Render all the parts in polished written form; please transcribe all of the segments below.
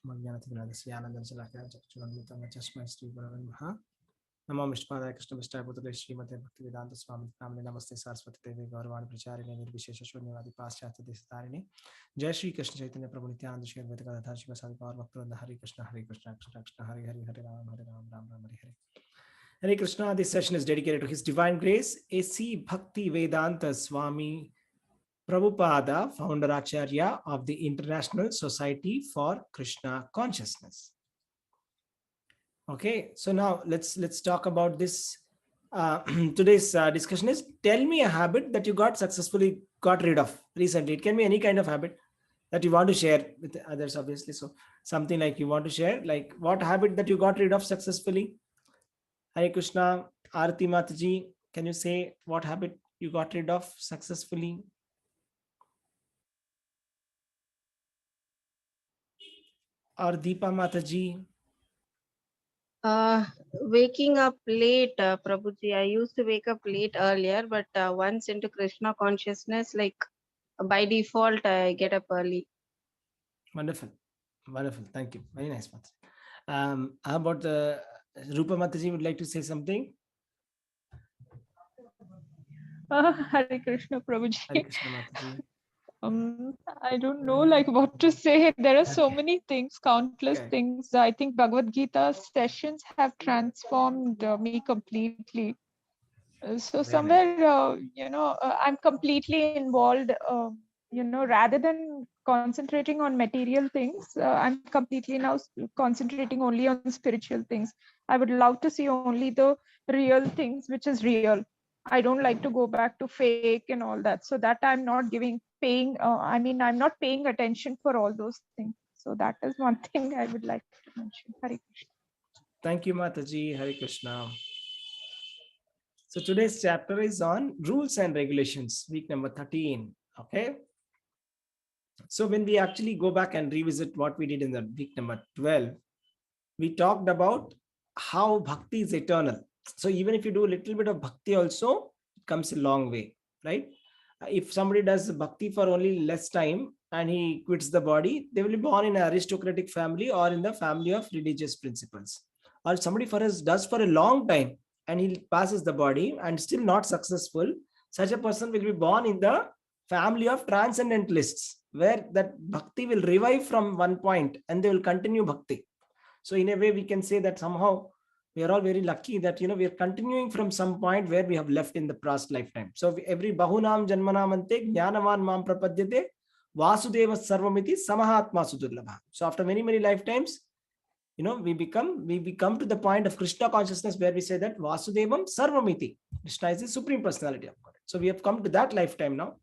नमो विष्णुपादाय कृष्णविष्टाय पुत्रले श्रीमते भक्तिवेदांत स्वामी नामने नमस्ते सरस्वती देवी गौरवाणी प्रचारिणे निर्विशेष शून्यवादी पाश्चात्य देशधारिणे जय श्री कृष्ण चैतन्य प्रभु नित्यानंद श्री अद्वैत गदाधर शिवासादि गौर भक्तवृंद हरे Krishna Krishna Krishna Hare Hare Hare Ram Ram Ram Hare Hare Hare Krishna. This session is dedicated to His Divine Grace A.C. Bhakti Vedanta Swami Prabhupada, founder Acharya of the International Society for Krishna Consciousness. Okay, so now let's talk about this. Today's discussion is: tell me a habit that you successfully got rid of recently. It can be any kind of habit that you want to share with others, obviously. So something like you want to share, like what habit that you got rid of successfully. Hare Krishna, Arati Mataji, can you say what habit you got rid of successfully? Or Deepa Mataji? Waking up late, Prabhuji. I used to wake up late earlier, but once into Krishna consciousness, like by default, I get up early. Wonderful. Wonderful. Thank you. Very nice, Mataji. How about Rupa Mataji would like to say something? Hare Krishna, Prabhuji. Hare Krishna Mataji. I don't know like what to say. There are so many things, countless things. I think Bhagavad Gita sessions have transformed me completely. So somewhere, I'm completely involved, rather than concentrating on material things, I'm completely now concentrating only on spiritual things. I would love to see only the real things, which is real. I don't like to go back to fake and all that. So that I'm not I'm not paying attention for all those things. So that is one thing I would like to mention. Hare Krishna. Thank you, Mataji. Hare Krishna. So today's chapter is on rules and regulations, week number 13. Okay. So when we actually go back and revisit what we did in the week number 12, we talked about how bhakti is eternal. So even if you do a little bit of bhakti also, it comes a long way, right? If somebody does bhakti for only less time and he quits the body, they will be born in an aristocratic family or in the family of religious principles. Or somebody does for a long time and he passes the body and still not successful, such a person will be born in the family of transcendentalists, where that bhakti will revive from one point and they will continue bhakti. So in a way, we can say that somehow we are all very lucky that, we are continuing from some point where we have left in the past lifetime. So every bahunam janmanam ante jnanavan mam prapadyate vasudeva sarvamiti samahatma sudurlabha. So after many, many lifetimes, we become to the point of Krishna consciousness where we say that Vasudevam Sarvamiti. Krishna is the Supreme Personality of God. So we have come to that lifetime now.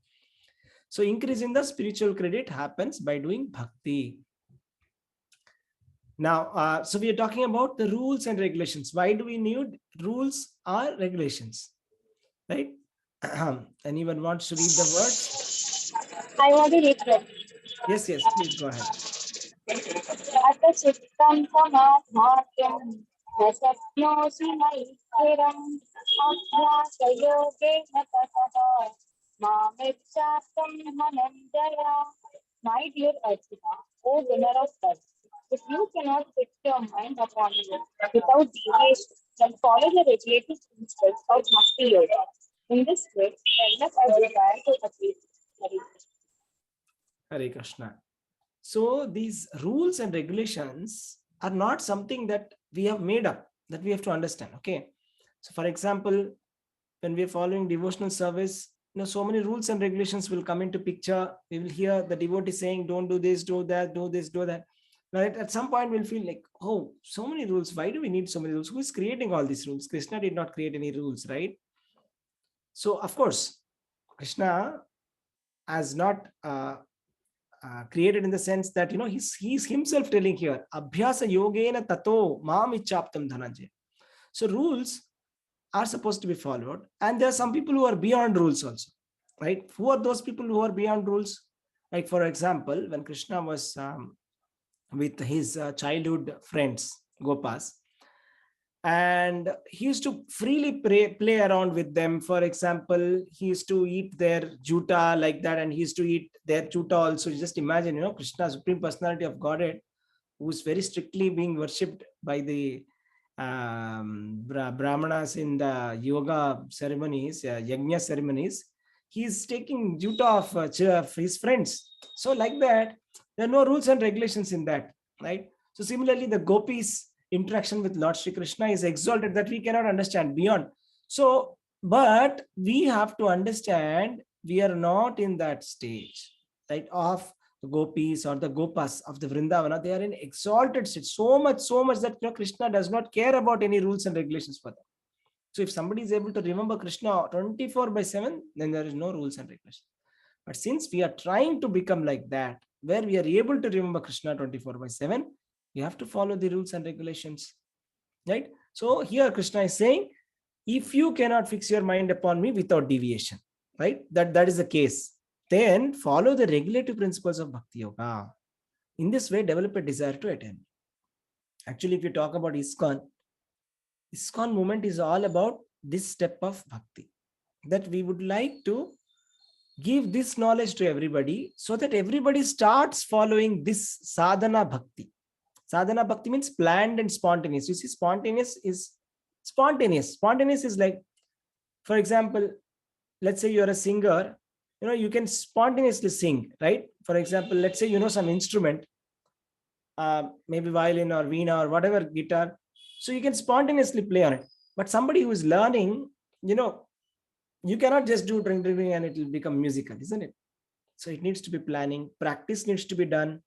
So increase in the spiritual credit happens by doing bhakti. Now, so we are talking about the rules and regulations. Why do we need rules or regulations? Right? Anyone wants to read the words? I want to read them. Yes, please go ahead. Ata chittam samadhyam nasapnosi maikiram abhyasayogena tataha mamecchatam manandaya. My dear Archana, O winner of birth, if you cannot fix your mind upon it without deviation, then follow the regulative principles of Bhakti Yoga. In this way, develop a desire to achieve. Hare Krishna. So these rules and regulations are not something that we have made up, that we have to understand. Okay. So for example, when we are following devotional service, so many rules and regulations will come into picture. We will hear the devotee saying, don't do this, do that, do this, do that. Right? At some point, we'll feel like, oh, so many rules. Why do we need so many rules? Who is creating all these rules? Krishna did not create any rules, right? So, of course, Krishna has not created in the sense that, he's himself telling here, Abhyasa yogena tato mam ichaptam dhananjay. So rules are supposed to be followed. And there are some people who are beyond rules also, right? Who are those people who are beyond rules? Like, for example, when Krishna was with his childhood friends, Gopas, and he used to freely play around with them. For example, he used to eat their juta like that, and he used to eat their juta also. Just imagine, Krishna, Supreme Personality of Godhead, who's very strictly being worshipped by the Brahmanas in the yoga ceremonies, yajna ceremonies, he's taking juta of his friends. So like that, there are no rules and regulations in that, right? So similarly, the gopis interaction with Lord Shri Krishna is exalted that we cannot understand beyond. So, but we have to understand we are not in that stage, right, of the gopis or the gopas of the Vrindavana. They are in exalted state, so much that Krishna does not care about any rules and regulations for them. So if somebody is able to remember Krishna 24/7, then there is no rules and regulations. But since we are trying to become like that, where we are able to remember Krishna 24/7, we have to follow the rules and regulations, right? So here Krishna is saying, if you cannot fix your mind upon me without deviation, right? That is the case. Then follow the regulative principles of Bhakti Yoga. In this way, develop a desire to attain. Actually, if you talk about ISKCON movement is all about this step of Bhakti. That we would like to give this knowledge to everybody so that everybody starts following this sadhana bhakti. Sadhana bhakti means planned and spontaneous. You see, spontaneous is spontaneous. Spontaneous is like, for example, let's say you're a singer, you can spontaneously sing, right? For example, let's say some instrument, maybe violin or veena or whatever, guitar. So you can spontaneously play on it. But somebody who is learning, you cannot just do drink and it will become musical, isn't it? So it needs to be planning. Practice needs to be done.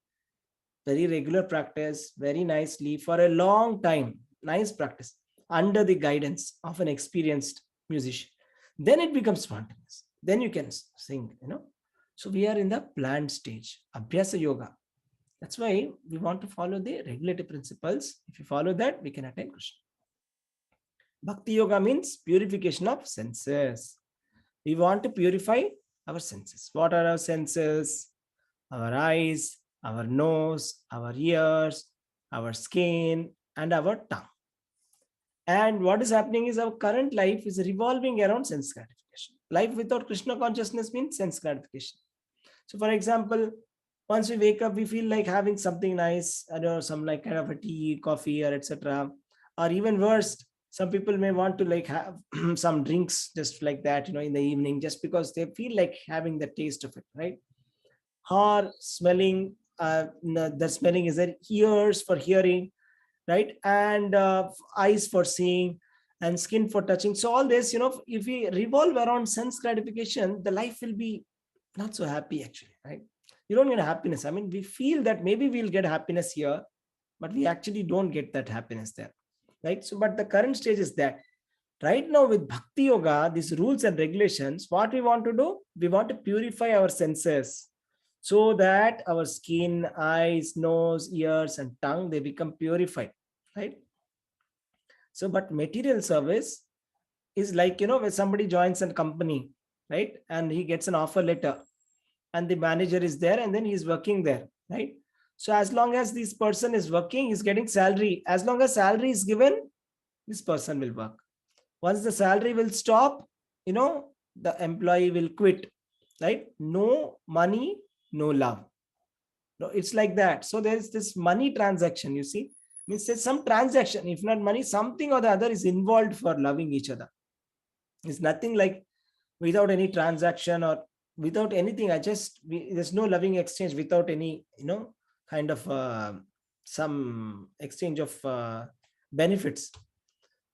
Very regular practice, very nicely for a long time. Nice practice under the guidance of an experienced musician. Then it becomes spontaneous. Then you can sing, So we are in the planned stage, Abhyasa Yoga. That's why we want to follow the regulative principles. If you follow that, we can attain Krishna. Bhakti Yoga means purification of senses. We want to purify our senses. What are our senses? Our eyes, our nose, our ears, our skin, and our tongue. And what is happening is our current life is revolving around sense gratification. Life without Krishna consciousness means sense gratification. So, for example, once we wake up, we feel like having something nice, some like kind of a tea, coffee, or etc. Or even worse, some people may want to like have some drinks just like that, in the evening, just because they feel like having the taste of it, right? Or smelling, the smelling is there, ears for hearing, right? And eyes for seeing, and skin for touching. So all this, if we revolve around sense gratification, the life will be not so happy actually, right? You don't get happiness. I mean, we feel that maybe we'll get happiness here, but we actually don't get that happiness there, right? So, but the current stage is that right now with Bhakti Yoga, these rules and regulations, what we want to do, we want to purify our senses so that our skin, eyes, nose, ears, and tongue, they become purified, right? So, but material service is like, when somebody joins a company, right? And he gets an offer letter and the manager is there and then he's working there, right? So as long as this person is working, he's getting salary. As long as salary is given, this person will work. Once the salary will stop, the employee will quit, right? No money, no love. No, it's like that. So there is this money transaction, you see. Means there's some transaction, if not money, something or the other is involved for loving each other. It's nothing like without any transaction or without anything. There's no loving exchange without any, kind of some exchange of benefits,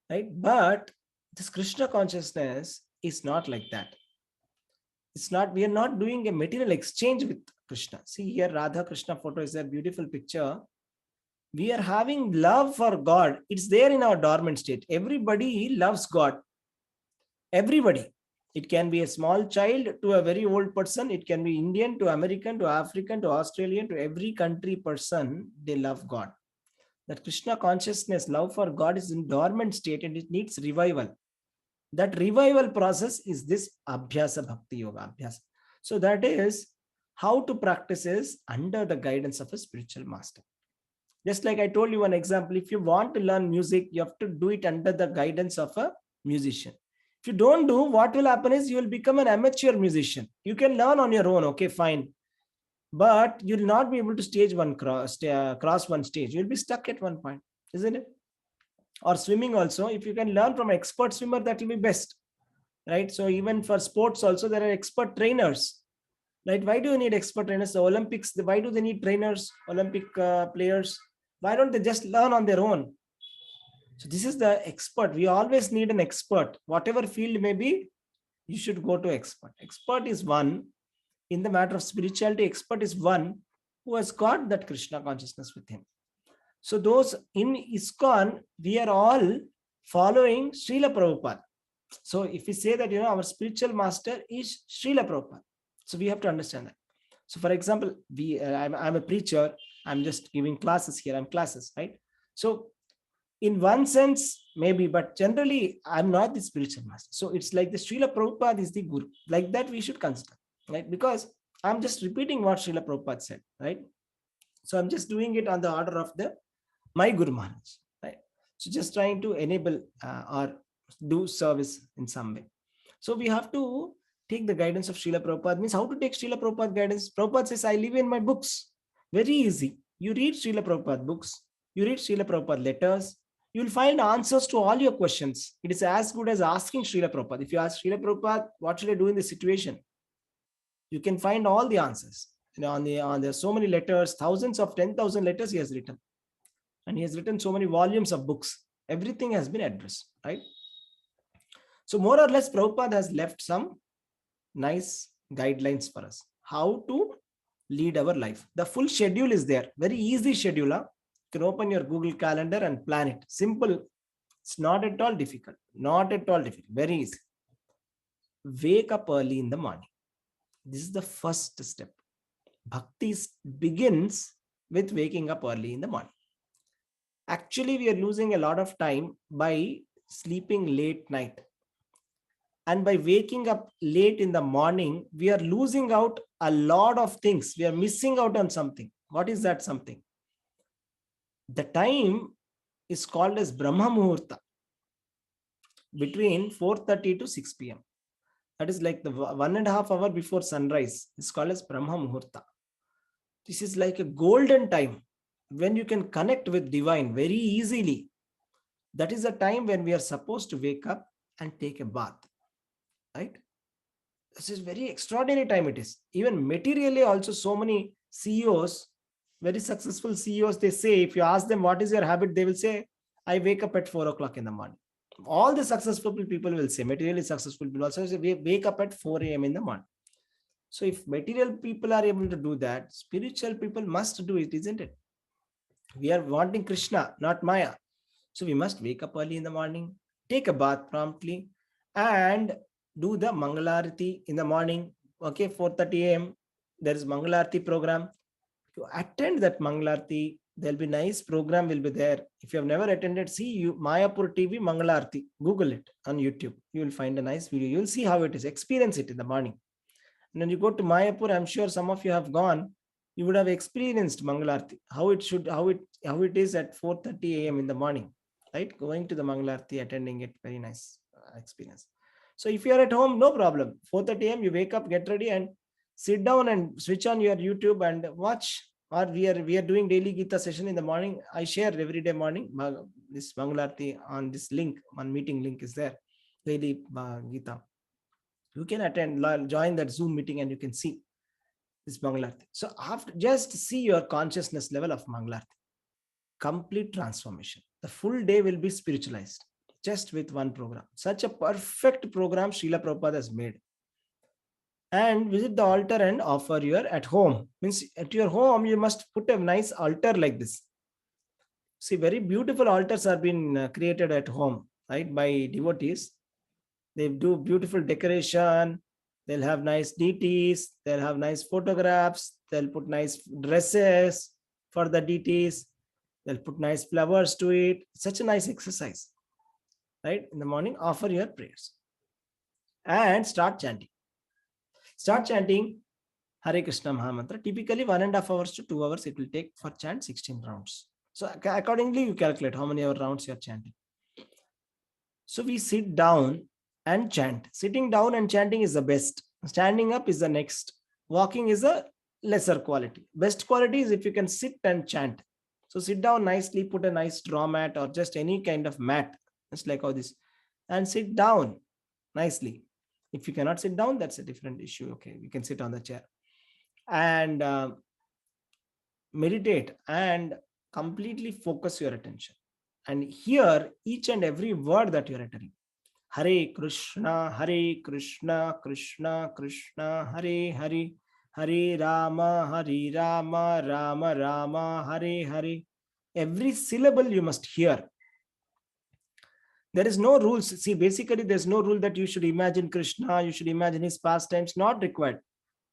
right? But this Krishna consciousness is not like that. It's not, we are not doing a material exchange with Krishna. See here, Radha Krishna photo is a beautiful picture. We are having love for God. It's there in our dormant state. Everybody loves God. Everybody. It can be a small child to a very old person. It can be Indian to American to African to Australian to every country person. They love God. That Krishna consciousness, love for God is in dormant state and it needs revival. That revival process is this Abhyasa Bhakti Yoga Abhyasa. So that is how to practice is under the guidance of a spiritual master. Just like I told you one example, if you want to learn music, you have to do it under the guidance of a musician. If you don't do, what will happen is you will become an amateur musician. You can learn on your own, okay, fine. but you'll not be able to cross one stage. You'll be stuck at one point, isn't it? Or swimming also, if you can learn from an expert swimmer, that will be best, right? So even for sports also, there are expert trainers, right? Why do you need expert trainers? The Olympics, why do they need trainers? Olympic players, why don't they just learn on their own? So this is the expert. We always need an expert, whatever field may be. You should go to expert. Expert is one in the matter of spirituality. Expert is one who has got that Krishna consciousness with him. So those in ISKCON, we are all following Srila Prabhupada. So if we say that, our spiritual master is Srila Prabhupada, so we have to understand that. So for example, I'm a preacher. I'm just giving classes here. I'm classes, right? So in one sense, maybe, but generally, I'm not the spiritual master. So it's like the Srila Prabhupada is the guru. Like that, we should consider, right? Because I'm just repeating what Srila Prabhupada said, right? So I'm just doing it on the order of my Guru Maharaj, right? So just trying to enable or do service in some way. So we have to take the guidance of Srila Prabhupada. Means how to take Srila Prabhupada guidance? Prabhupada says, I live in my books. Very easy. You read Srila Prabhupada books. You read Srila Prabhupada letters. You will find answers to all your questions. It is as good as asking Srila Prabhupada. If you ask Srila Prabhupada, what should I do in this situation? You can find all the answers. On the so many letters, thousands of 10,000 letters he has written. And he has written so many volumes of books. Everything has been addressed, right? So more or less, Prabhupada has left some nice guidelines for us. How to lead our life. The full schedule is there. Very easy schedule. Huh? You can open your Google Calendar and plan it. Simple. It's not at all difficult. Not at all difficult. Very easy. Wake up early in the morning. This is the first step. Bhakti begins with waking up early in the morning. Actually, we are losing a lot of time by sleeping late night. And by waking up late in the morning, we are losing out a lot of things. We are missing out on something. What is that something? The time is called as Brahma Muhurta, between 4:30 to 6 p.m. That is like the 1.5 hour before sunrise. It's called as Brahma Muhurta. This is like a golden time when you can connect with divine very easily. That is the time when we are supposed to wake up and take a bath, right? This is very extraordinary time it is. Even materially also, so many CEOs, very successful CEOs, they say, if you ask them what is your habit, they will say, I wake up at 4 o'clock in the morning. All the successful people will say, materially successful people also say, we wake up at 4 a.m. in the morning. So if material people are able to do that, spiritual people must do it, isn't it? We are wanting Krishna, not Maya. So we must wake up early in the morning, take a bath promptly, and do the Mangalarati in the morning. Okay, 4:30 a.m. There is Mangalarati program. To attend that Mangalarati, there'll be nice program will be there. If you have never attended, see you Mayapur TV Mangalarati. Google it on YouTube. You will find a nice video. You will see how it is. Experience it in the morning. And when you go to Mayapur, I'm sure some of you have gone. You would have experienced Mangalarti. How it is at 4:30 a.m. in the morning. Right? Going to the Mangalarti, attending it, very nice experience. So if you are at home, no problem. 4:30 a.m. you wake up, get ready, and sit down and switch on your YouTube and watch. Or we are doing daily Gita session in the morning. I share every day morning this Mangalarti on this link. One meeting link is there. Daily Gita. You can attend, join that Zoom meeting, and you can see this Mangalarti. So after, just see your consciousness level of Mangalarti. Complete transformation. The full day will be spiritualized just with one program. Such a perfect program Srila Prabhupada has made. And visit the altar and offer your at home. Means at your home, you must put a nice altar like this. See, very beautiful altars are being created at home, right, by devotees. They do beautiful decoration. They'll have nice deities. They'll have nice photographs. They'll put nice dresses for the deities. They'll put nice flowers to it. Such a nice exercise, right? In the morning, offer your prayers and start chanting. Start chanting Hare Krishna Mahamantra. Typically 1.5 hours to 2 hours it will take for chant 16 rounds. So accordingly, you calculate how many rounds you are chanting. So we sit down and chant. Sitting down and chanting is the best. Standing up is the next. Walking is the lesser quality. Best quality is if you can sit and chant. So sit down nicely, put a nice straw mat or just any kind of mat, just like all this, and sit down nicely. If you cannot sit down, that's a different issue. Okay, you can sit on the chair and meditate and completely focus your attention and hear each and every word that you're uttering. Hare Krishna, Hare Krishna, Krishna Krishna, Hare Hare, Hare Rama, Hare Rama, Rama Rama, Hare Hare. Every syllable you must hear. There is no rules. See, basically, there's no rule that you should imagine Krishna, you should imagine his pastimes, not required.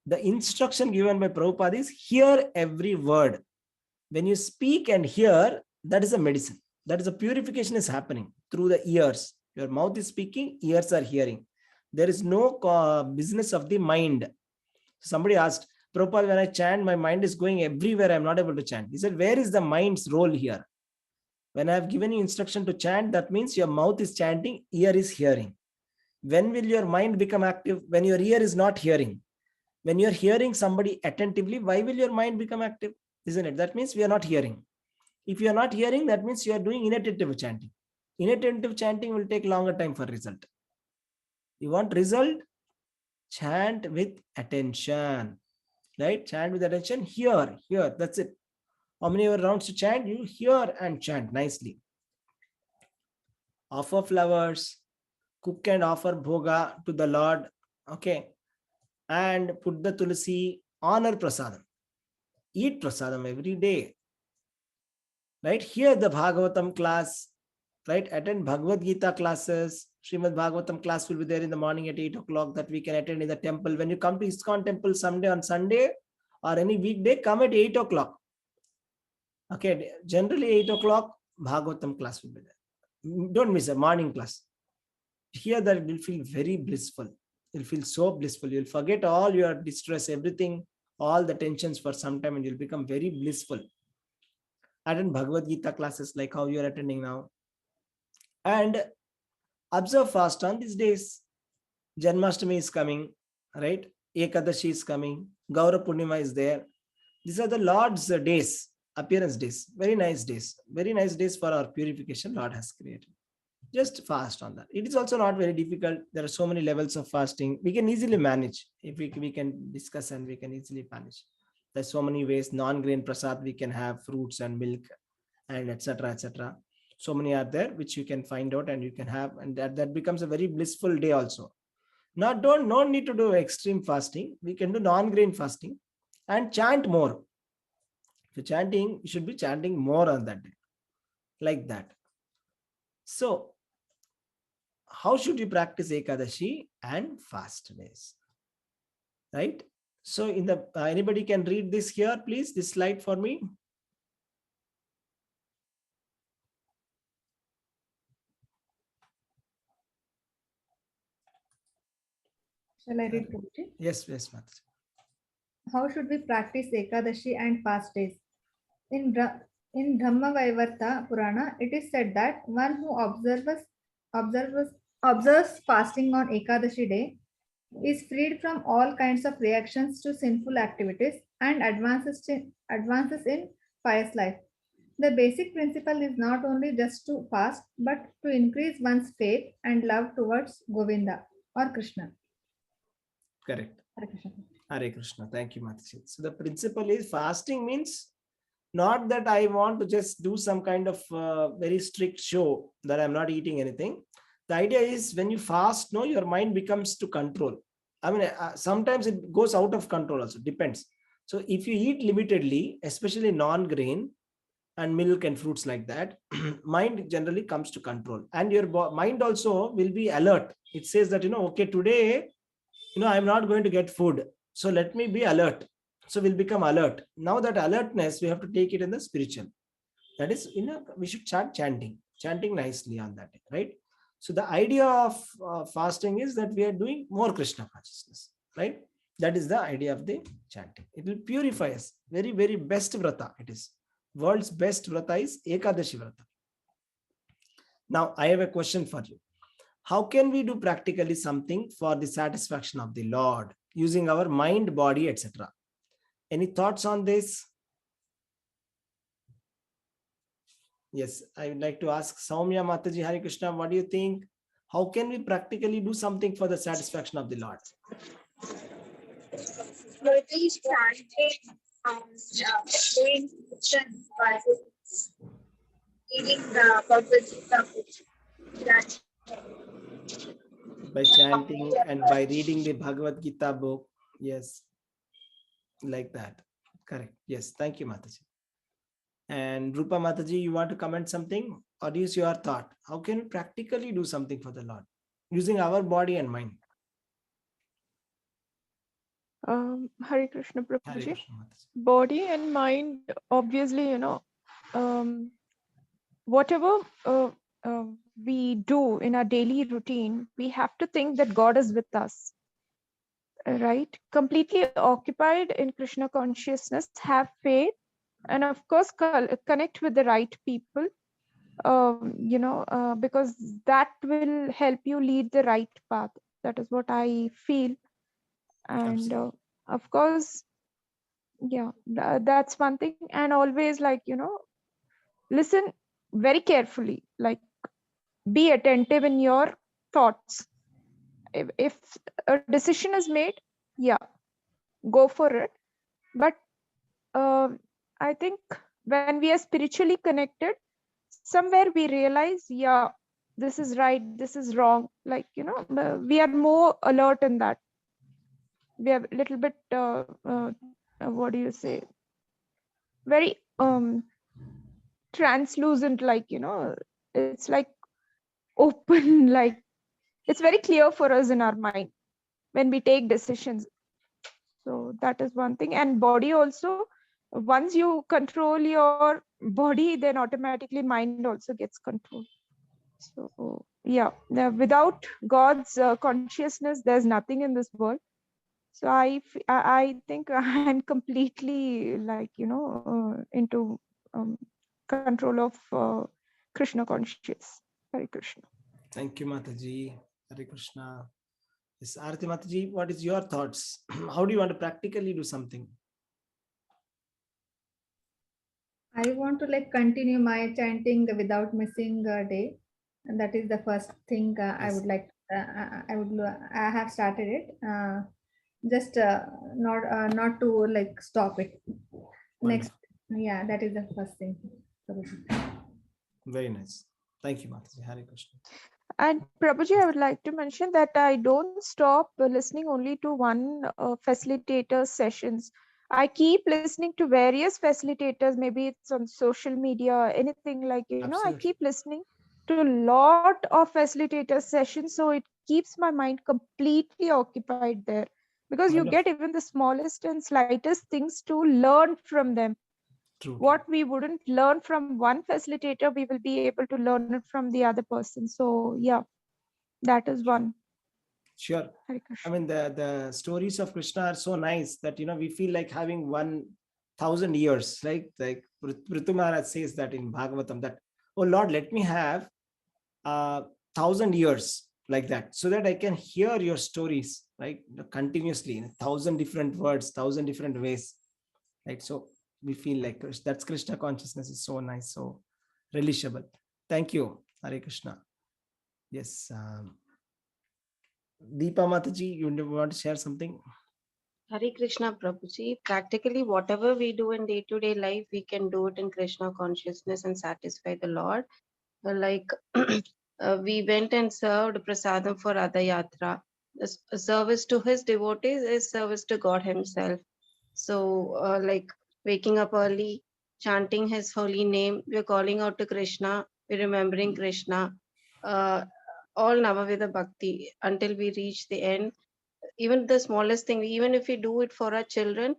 The instruction given by Prabhupada is hear every word. When you speak and hear, that is a medicine. That is a purification is happening through the ears. Your mouth is speaking, ears are hearing. There is no business of the mind. Somebody asked, Prabhupada, when I chant, my mind is going everywhere. I'm not able to chant. He said, where is the mind's role here? When I have given you instruction to chant, that means your mouth is chanting, ear is hearing. When will your mind become active? When your ear is not hearing. When you're hearing somebody attentively, why will your mind become active? Isn't it? That means we are not hearing. If you are not hearing, that means you are doing inattentive chanting. Inattentive chanting will take longer time for result. You want result? Chant with attention. Right? Chant with attention. Hear. That's it. How many rounds to chant? You hear and chant nicely. Offer flowers. Cook and offer bhoga to the Lord. Okay. And put the tulsi. Honor prasadam. Eat prasadam every day. Right? Hear the Bhagavatam class. Right? Attend Bhagavad Gita classes. Srimad Bhagavatam class will be there in the morning at 8 o'clock that we can attend in the temple. When you come to ISKCON temple someday on Sunday or any weekday, come at 8 o'clock. Okay, generally 8 o'clock, Bhagavatam class will be there. Don't miss a morning class. Here that will feel very blissful. You'll feel so blissful. You'll forget all your distress, everything, all the tensions for some time, and you'll become very blissful. Attend Bhagavad Gita classes like how you're attending now. And observe fast on these days. Janmashtami is coming, right? Ekadashi is coming. Gaura Purnima is there. These are the Lord's days, appearance days. Very nice days. Very nice days for our purification Lord has created. Just fast on that. It is also not very difficult. There are so many levels of fasting. We can easily manage. If we can discuss and we can easily manage. There's so many ways. Non-grain prasad we can have, fruits and milk and etc. etc. So many are there which you can find out and you can have, and that becomes a very blissful day also. No need to do extreme fasting. We can do non-grain fasting and chant more. If you're chanting, you should be chanting more on that day. Like that. So, how should you practice Ekadashi and fast days? Right? So, in the anybody can read this here, please, this slide for me. Shall I read, Prabhuji? Yes, Mataji. How should we practice Ekadashi and fast days? In Dhamma Vaivarta Purana, it is said that one who observes fasting on Ekadashi day is freed from all kinds of reactions to sinful activities and advances in pious life. The basic principle is not only just to fast, but to increase one's faith and love towards Govinda or Krishna. Correct. Hare Krishna. Hare Krishna. Thank you, Mataji. So the principle is fasting means not that I want to just do some kind of very strict show that I'm not eating anything. The idea is when you fast, no, your mind becomes to control. I mean, sometimes it goes out of control also, depends. So if you eat limitedly, especially non-grain and milk and fruits like that, mind generally comes to control. And your mind also will be alert. It says that, okay, today, I'm not going to get food. So let me be alert. So we'll become alert. Now that alertness, we have to take it in the spiritual. That is, we should start chanting nicely on that day, right? So the idea of fasting is that we are doing more Krishna consciousness, right? That is the idea of the chanting. It will purify us. Very, very best vrata it is. World's best vrata is Ekadashi vrata. Now, I have a question for you. How can we do practically something for the satisfaction of the Lord using our mind, body, etc.? Any thoughts on this? Yes, I would like to ask Saumya Mataji, Hare Krishna, what do you think? How can we practically do something for the satisfaction of the Lord? Maybe chanting doing by eating the Bhagavad Gita. By chanting and by reading the Bhagavad Gita book. Yes, like that. Correct. Yes, thank you, Mataji. And Rupa Mataji, you want to comment something? Or is your thought? How can we practically do something for the Lord using our body and mind? Hare Krishna Hare Prabhuji. Krishna, Mataji. Body and mind, obviously, whatever we do in our daily routine, we have to think that God is with us, right? Completely occupied in Krishna consciousness, have faith, and of course, connect with the right people, because that will help you lead the right path. That is what I feel. And Absolutely. of course, yeah, that's one thing. And always, listen very carefully, like be attentive in your thoughts. If a decision is made, yeah, go for it. But I think when we are spiritually connected, somewhere we realize, yeah, this is right, this is wrong. Like, we are more alert in that. We are a little bit, what do you say? Very translucent, like, it's like open, like it's very clear for us in our mind when we take decisions. So that is one thing. And body also, once you control your body, then automatically mind also gets controlled. So yeah, without God's consciousness, there's nothing in this world. So I think I'm completely, like, into control of Krishna conscious. Hare Krishna. Thank you, Mataji. Hare Krishna. Yes, Arati Mataji, what is your thoughts? How do you want to practically do something? I want to like continue my chanting without missing a day, and that is the first thing I Yes. would like. I have started it. Just not to like stop it. Next, Wonderful. yeah, that is the first thing. Very nice. Thank you, Mataji. Hare Krishna. And Prabhuji, I would like to mention that I don't stop listening only to one facilitator's sessions. I keep listening to various facilitators. Maybe it's on social media, anything, like, I Absolutely. keep listening to a lot of facilitator sessions. So it keeps my mind completely occupied there, because you Wonderful. get even the smallest and slightest things to learn from them. True. What we wouldn't learn from one facilitator, we will be able to learn it from the other person. So yeah, that is one. Sure. Hare I Krishna. mean, the stories of Krishna are so nice that we feel like having 1,000 years. Like Prithu Maharaj says that in Bhagavatam, that, oh Lord, let me have 1,000 years like that, so that I can hear your stories, right, continuously in 1,000 different words, 1,000 different ways, right? So we feel like that's Krishna consciousness is so nice, so relishable. Thank you, Hare Krishna. Yes. Deepa Mataji, you want to share something? Hare Krishna Prabhuji. Practically, whatever we do in day-to-day life, we can do it in Krishna consciousness and satisfy the Lord. Like we went and served prasadam for Radha Yatra. Service to his devotees is service to God Himself. So, like waking up early, chanting His holy name, we're calling out to Krishna, we're remembering Krishna. All Navavida Bhakti until we reach the end. Even the smallest thing, even if we do it for our children,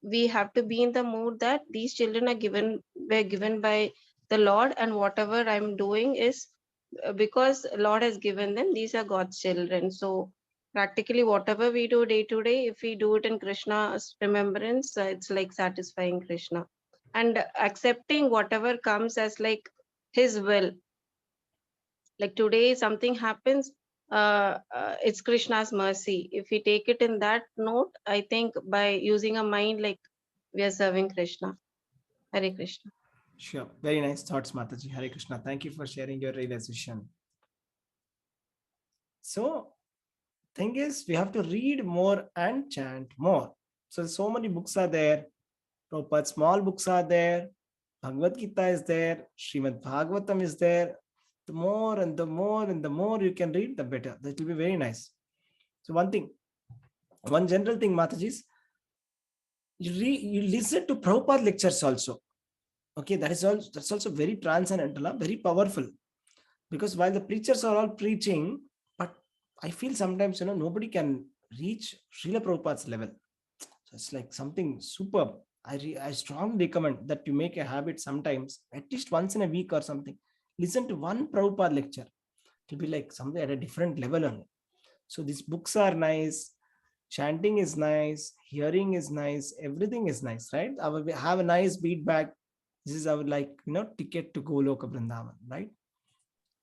we have to be in the mood that these children were given by the Lord, and whatever I'm doing is because Lord has given them. These are God's children. So practically, whatever we do day to day, if we do it in Krishna's remembrance, it's like satisfying Krishna and accepting whatever comes as like His will. Like today something happens, it's Krishna's mercy. If we take it in that note, I think by using a mind like we are serving Krishna. Hare Krishna. Sure. Very nice thoughts, Mataji. Hare Krishna. Thank you for sharing your realization. So, thing is, we have to read more and chant more. So many books are there. Prabhupada's small books are there. Bhagavad Gita is there. Srimad Bhagavatam is there. The more and the more and the more you can read, the better. That will be very nice. So one general thing, Mataji, is you listen to Prabhupada lectures also. Okay, that's also very transcendental, very powerful. Because while the preachers are all preaching, but I feel sometimes nobody can reach Srila Prabhupada's level. So it's like something superb. I strongly recommend that you make a habit sometimes, at least once in a week or something. Listen to one Prabhupada lecture. It will be like something at a different level only. So these books are nice, chanting is nice, hearing is nice, everything is nice, right? We have a nice feedback. This is our ticket to Goloka Vrindavan, right?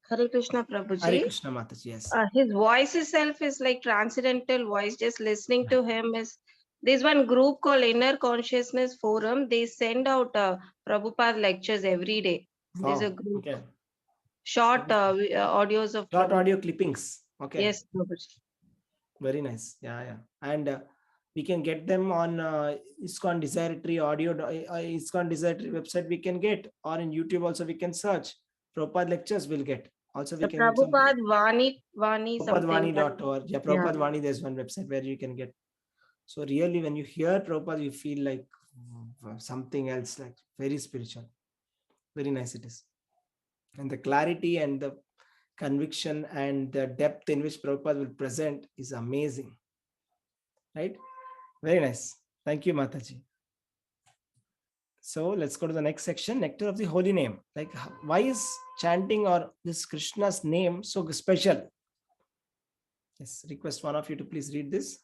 Hare Krishna Hare Prabhuji. Krishna Mataji, yes. His voice itself is like transcendental voice. Just listening to him is. There's one group called Inner Consciousness Forum. They send out Prabhupada lectures every day. There's a Wow. group. Okay. Short audios of Short Prabhupada. audio clippings. Okay. Yes, Prabhuji. Very nice. Yeah. And we can get them on ISKCON Desiratory audio, ISKCON Desiratory website we can get, or in YouTube also we can search. Prabhupada lectures we'll get. Also we The can get some Prabhupada Vani something. Prabhupadvani.org. Yeah, Yeah. Prabhupadvani, there's one website where you can get. So really when you hear Prabhupada, you feel like something else, like very spiritual. Very nice it is. And the clarity and the conviction and the depth in which Prabhupada will present is amazing. Right? Very nice. Thank you, Mataji. So let's go to the next section, Nectar of the Holy Name. Like, why is chanting or this Krishna's name so special? Yes, request one of you to please read this.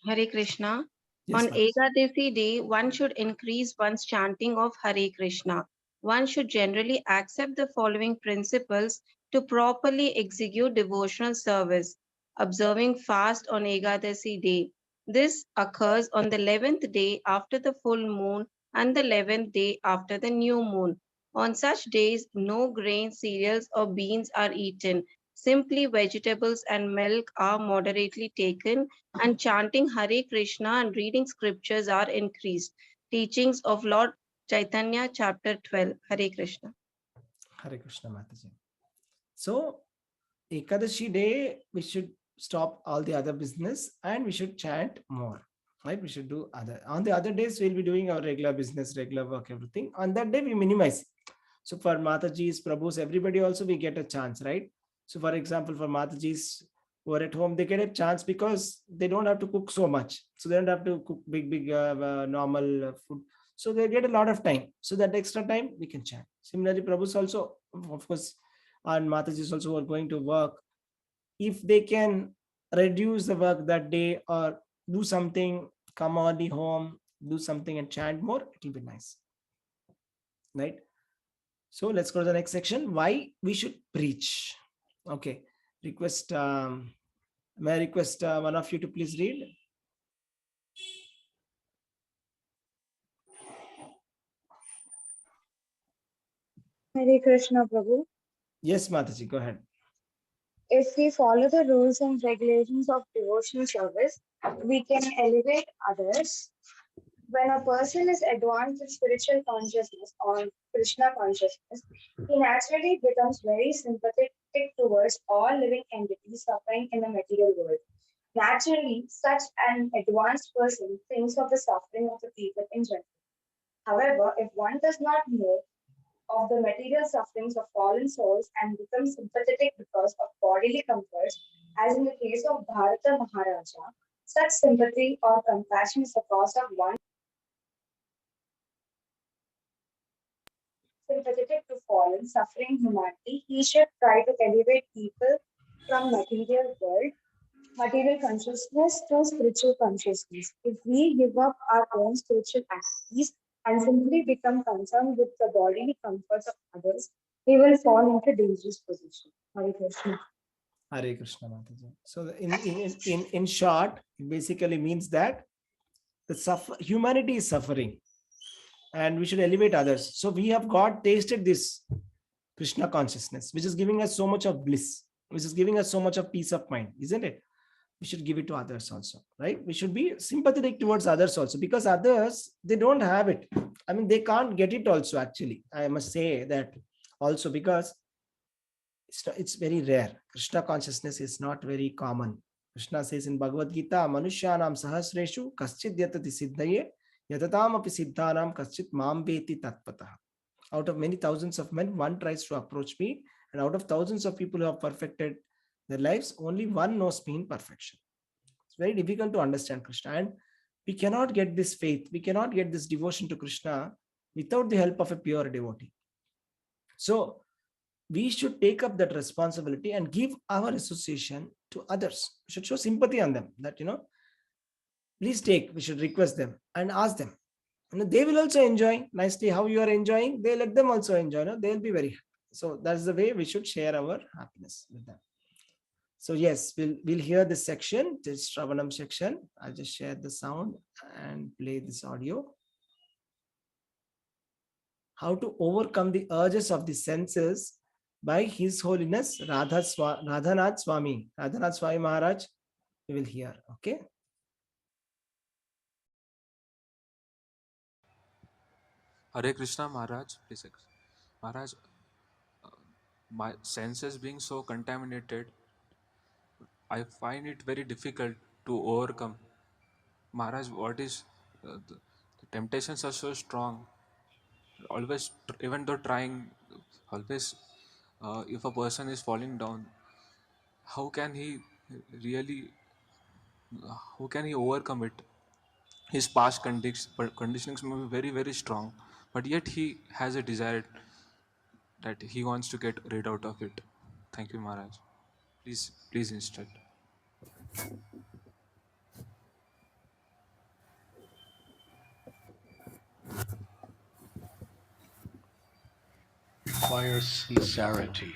Hare Krishna. Yes, On Mataji. Ekadasi day, one should increase one's chanting of Hare Krishna. One should generally accept the following principles to properly execute devotional service. Observing fast on Ekadasi day. This occurs on the 11th day after the full moon and the 11th day after the new moon. On such days, no grain, cereals, or beans are eaten. Simply vegetables and milk are moderately taken, and chanting Hare Krishna and reading scriptures are increased. Teachings of Lord Chaitanya, chapter 12. Hare Krishna. Hare Krishna, Mataji. So, Ekadashi day, we should stop all the other business and we should chant more. Right? We should do other. On the other days, we'll be doing our regular business, regular work, everything. On that day, we minimize. So for Mataji's, Prabhus, everybody also we get a chance, right? So for example, for Mataji's who are at home, they get a chance because they don't have to cook so much. So they don't have to cook big normal food. So they get a lot of time. So that extra time we can chant. Similarly, Prabhus also, of course, and Mataji's also are going to work. If they can reduce the work that day or do something, come early home, do something and chant more, it will be nice. Right? So let's go to the next section. Why we should preach. Okay. Request, may I request one of you to please read? Hare Krishna, Prabhu. Yes, Mataji, go ahead. If we follow the rules and regulations of devotional service, we can elevate others. When a person is advanced in spiritual consciousness or Krishna consciousness, he naturally becomes very sympathetic towards all living entities suffering in the material world. Naturally, such an advanced person thinks of the suffering of the people in general. However, if one does not know of the material sufferings of fallen souls and becomes sympathetic because of bodily comforts, as in the case of Bharata Maharaja, such sympathy or compassion is the cause of one sympathetic to fallen, suffering humanity. He should try to elevate people from material consciousness to spiritual consciousness. If we give up our own spiritual activities and simply become concerned with the bodily comforts of others, we will fall into dangerous position. Hare Krishna. Hare Krishna Mataji. So in short, it basically means that humanity is suffering and we should elevate others. So we have got tasted this Krishna consciousness, which is giving us so much of bliss, which is giving us so much of peace of mind, isn't it? We should give it to others also, right? We should be sympathetic towards others also, because others, they don't have it. I mean, they can't get it also, actually. I must say that also, because it's very rare. Krishna consciousness is not very common. Krishna says in Bhagavad Gita, Manushyanam sahasreshu kaschid yatati siddhaye yatatam api siddhanam kaschid mam veti tatpatah. Out of many thousands of men, one tries to approach me, and out of thousands of people who have perfected their lives, only one knows me in perfection. It's very difficult to understand Krishna, and we cannot get this faith, we cannot get this devotion to Krishna without the help of a pure devotee. So we should take up that responsibility and give our association to others. We should show sympathy on them, that, please take, we should request them and ask them. They will also enjoy nicely how you are enjoying. They let them also enjoy. They'll be very happy. So that's the way we should share our happiness with them. So yes, we'll hear this section, this Shravanam section. I'll just share the sound and play this audio. How to overcome the urges of the senses by His Holiness Radhanath Swami Maharaj. We will hear. Okay. Hare Krishna Maharaj, please. Maharaj, my senses being so contaminated, I find it very difficult to overcome. Maharaj, what is the temptations are so strong. Always, even though trying, always, if a person is falling down, how can he really, how can he overcome it? His past conditionings may be very, very strong, but yet he has a desire that he wants to get rid out of it. Thank you, Maharaj. Please instruct. Requires sincerity.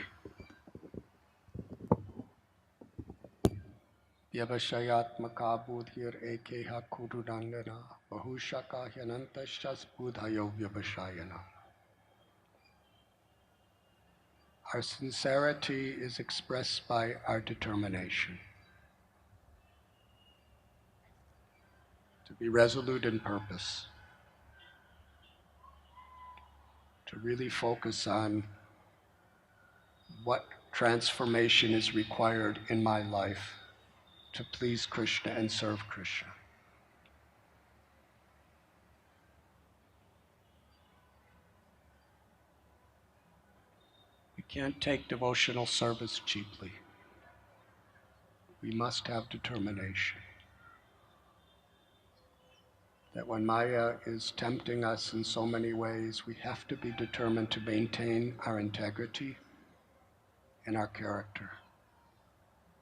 Vyavashayatmaka buddhir ekeha kurudandana bahushaka hyanantashas buddhayo vyavashayana. Our sincerity is expressed by our determination to be resolute in purpose, to really focus on what transformation is required in my life to please Krishna and serve Krishna. We can't take devotional service cheaply. We must have determination. That when Maya is tempting us in so many ways, we have to be determined to maintain our integrity and our character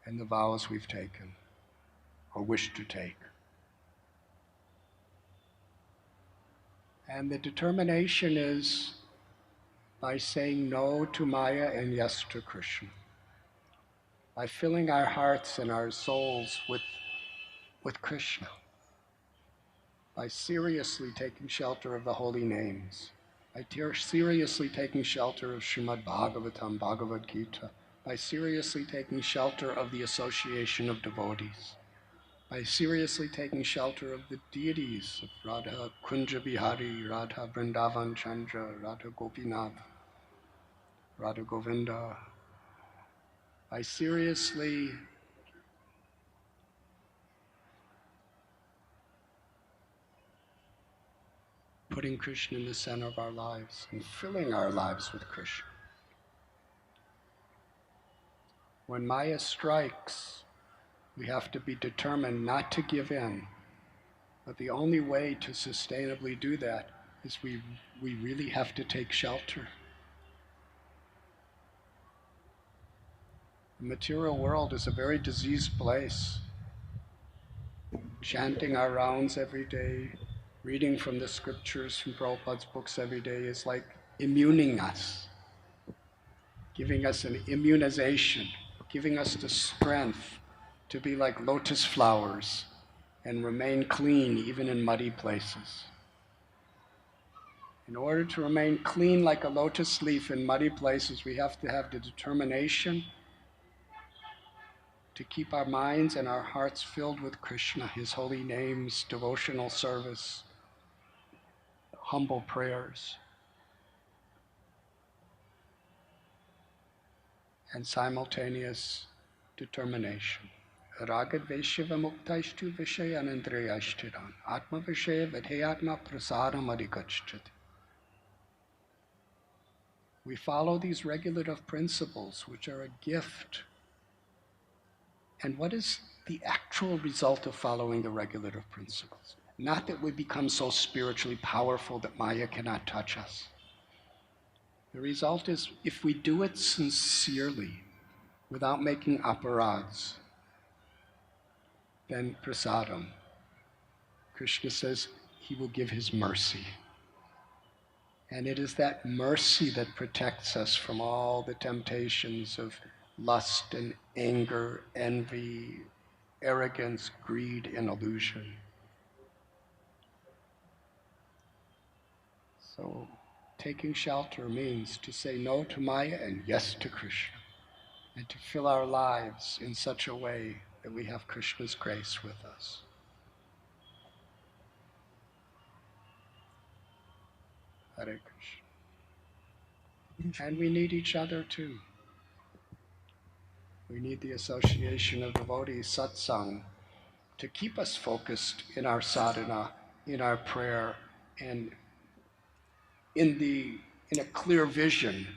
and the vows we've taken or wish to take. And the determination is by saying no to Maya and yes to Krishna, by filling our hearts and our souls with Krishna, by seriously taking shelter of the holy names, by seriously taking shelter of Srimad Bhagavatam, Bhagavad Gita, by seriously taking shelter of the association of devotees, by seriously taking shelter of the deities of Radha Kunja Bihari, Radha Vrindavan Chandra, Radha Gopinath, Radha Govinda, by seriously putting Krishna in the center of our lives and filling our lives with Krishna. When Maya strikes, we have to be determined not to give in. But the only way to sustainably do that is we really have to take shelter. The material world is a very diseased place. Chanting our rounds every day, reading from the scriptures from Prabhupada's books every day is like immuning us, giving us an immunization giving us the strength to be like lotus flowers and remain clean even in muddy places. In order to remain clean like a lotus leaf in muddy places, we have to have the determination to keep our minds and our hearts filled with Krishna, His holy names, devotional service, humble prayers, and simultaneous determination. Ragadveshya muktaistu vishayanandriyashtiran atma vishaya vidheyatma prasadam adhikachchati. We follow these regulative principles, which are a gift. And what is the actual result of following the regulative principles? Not that we become so spiritually powerful that Maya cannot touch us. The result is if we do it sincerely, without making aparads, then prasadam. Krishna says he will give his mercy. And it is that mercy that protects us from all the temptations of lust and anger, envy, arrogance, greed, and illusion. So taking shelter means to say no to Maya and yes to Krishna, and to fill our lives in such a way that we have Krishna's grace with us. Hare Krishna. And we need each other too. We need the association of devotees, satsang, to keep us focused in our sadhana, in our prayer, and in a clear vision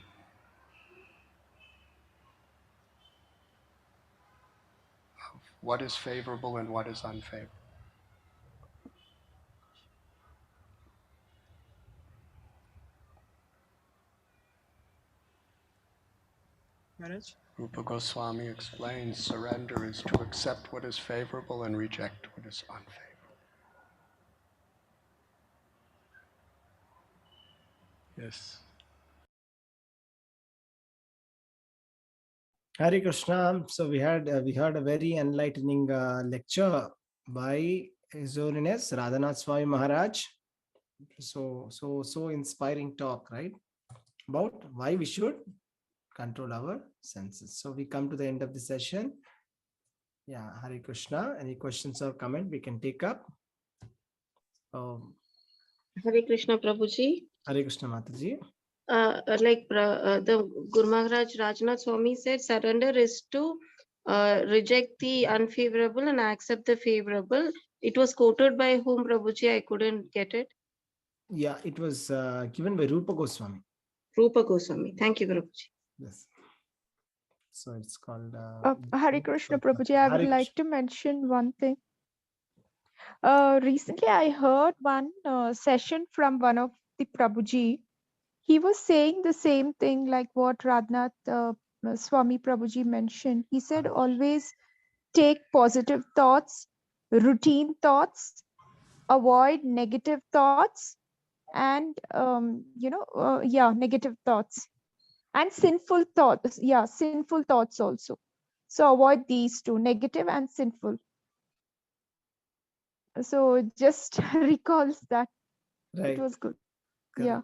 of what is favorable and what is unfavorable. Maharaj? Rupa Goswami explains surrender is to accept what is favorable and reject what is unfavorable. Yes. Hare Krishna. So we heard a very enlightening lecture by His Holiness Radhanath Swami Maharaj. So inspiring talk, right? About why we should control our senses. So we come to the end of the session. Yeah, Hare Krishna. Any questions or comment we can take up? Hare Krishna Prabhuji. Hare Krishna Mataji. The Guru Maharaj Rajnath Swami said, surrender is to reject the unfavorable and accept the favorable. It was quoted by whom, Prabhuji? I couldn't get it. Yeah, it was given by Rupa Goswami. Rupa Goswami. Thank you, Prabhuji. Yes. So it's called Hare Krishna Prabhuji, I would like to mention one thing. Recently, I heard one session from one of the Prabhuji. He was saying the same thing like what Radhanath Swami Prabhuji mentioned. He said, always take positive thoughts, routine thoughts, avoid negative thoughts, and negative thoughts and sinful thoughts. Yeah, sinful thoughts also. So avoid these two, negative and sinful. So it just recalls that. right. It was good. Correct. Yeah.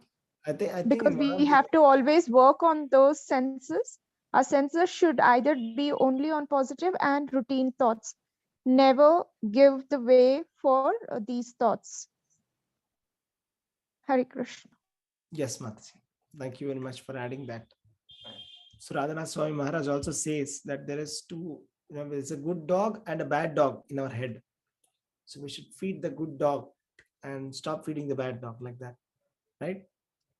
I think Because we have to always work on those senses. Our senses should either be only on positive and routine thoughts. Never give the way for these thoughts. Hare Krishna. Yes, Mataji. Thank you very much for adding that. So Radhanath Swami Maharaj also says that there is two, there's a good dog and a bad dog in our head. So we should feed the good dog and stop feeding the bad dog, like that. Right?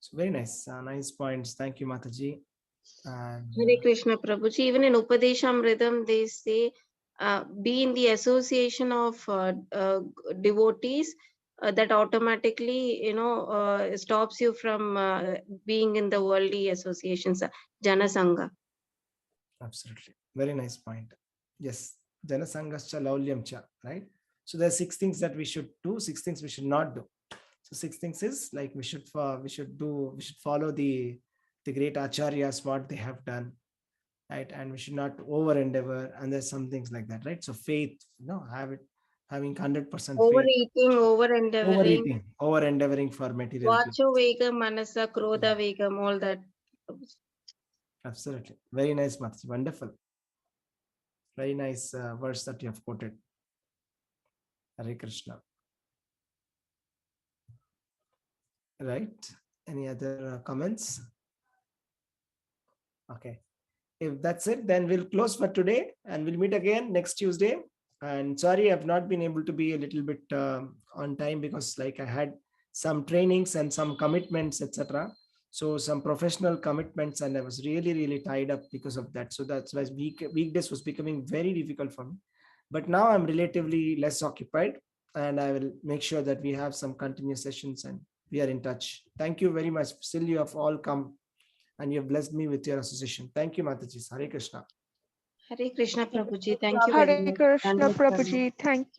So very nice. Nice points. Thank you, Mataji. Hare Krishna Prabhuji. Even in Upadeshamritam, they say, be in the association of devotees. That automatically, stops you from being in the worldly associations, Jana Sangha. Absolutely. Very nice point. Yes. Jana Sangascha Laulyamcha, right? So there are 6 things that we should do, 6 things we should not do. So 6 things is like we should follow the great acharyas, what they have done. right? And we should not over endeavor. And there's some things like that, right? So faith, having 100% faith. Overeating, over endeavoring, Over endeavoring for material things. vacho vegam, manasa, krodha vegam, all that. Absolutely. Very nice, Mataji. Wonderful. Very nice verse that you have quoted. Hare Krishna. Right. Any other comments? Okay. If that's it, then we'll close for today and we'll meet again next Tuesday. And sorry, I've not been able to be a little bit on time because like I had some trainings and some commitments, etc. So some professional commitments, and I was really, really tied up because of that. So that's why weekdays was becoming very difficult for me. But now I'm relatively less occupied, and I will make sure that we have some continuous sessions and we are in touch. Thank you very much. Still, you have all come and you have blessed me with your association. Thank you, Mataji. Hare Krishna. Hare Krishna Prabhuji, thank you very Hare much. Krishna Dandavad Pranam. Prabhuji, thank you.